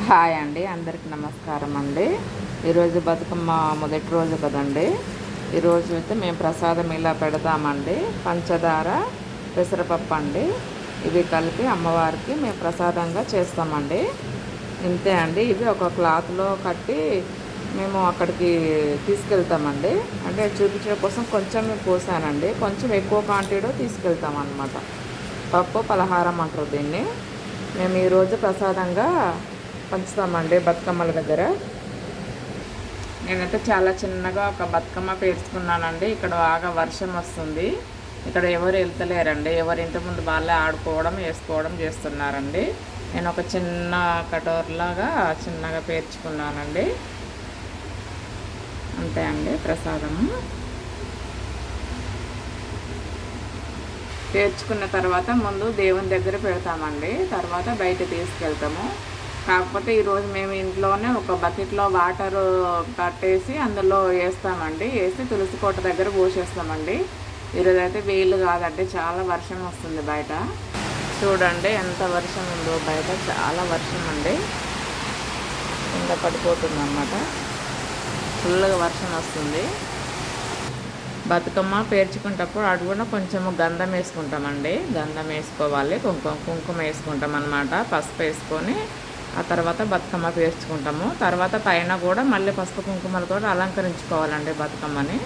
Hi అండి, అందరికి నమస్కారం అండి. ఈరోజు బతుకమ్మ మొదటి రోజు కదండి. ఈరోజు అయితే మేము ప్రసాదం ఇలా పెడతామండి. పంచదార, పెసరపప్పు అండి, ఇవి కలిపి అమ్మవారికి మేము ప్రసాదంగా చేస్తామండి. ఇంతే అండి. ఇవి ఒక క్లాత్లో కట్టి మేము అక్కడికి తీసుకెళ్తామండి. అంటే చూపించడం కోసం కొంచెం పోసానండి, కొంచెం ఎక్కువ క్వాంటిటీలో తీసుకెళ్తాం అన్నమాట. పప్పు పలహారం అంటారు దీన్ని. మేము ఈరోజు ప్రసాదంగా పంచుతామండి బతుకమ్మల దగ్గర. నేనైతే చాలా చిన్నగా ఒక బతుకమ్మ పేర్చుకున్నానండి. ఇక్కడ బాగా వర్షం వస్తుంది, ఇక్కడ ఎవరు వెళ్తలేరండి. ఎవరి ఇంటి ముందు వాళ్ళే ఆడుకోవడం వేసుకోవడం చేస్తున్నారండి. నేను ఒక చిన్న కటోర్లాగా చిన్నగా పేర్చుకున్నానండి. అంతే అండి. ప్రసాదము పేర్చుకున్న తర్వాత ముందు దేవుని దగ్గర పెడతామండి, తర్వాత బయట తీసుకెళ్తాము. కాకపోతే ఈరోజు మేము ఇంట్లోనే ఒక బకెట్లో వాటర్ కట్టేసి అందులో వేస్తామండి. వేసి తులసి కోట దగ్గర పోసేస్తామండి. ఈరోజు అయితే వీలు కాదండి, చాలా వర్షం వస్తుంది బయట. చూడండి ఎంత వర్షం ఉందో బయట, చాలా వర్షం అండి. కింద పడిపోతుంది అన్నమాట, ఫుల్గా వర్షం వస్తుంది. బతుకమ్మ పేర్చుకుంటప్పుడు అడుగున కొంచెము గంధం వేసుకుంటామండి. గంధం వేసుకోవాలి, కుంకుమ వేసుకుంటాం అన్నమాట. పసుపు వేసుకొని ఆ తర్వాత బతుకమ్మ పేర్చుకుంటాము. తర్వాత పైన కూడా మళ్ళీ పసుపు కుంకుమలతో అలంకరించుకోవాలండి బతుకమ్మని.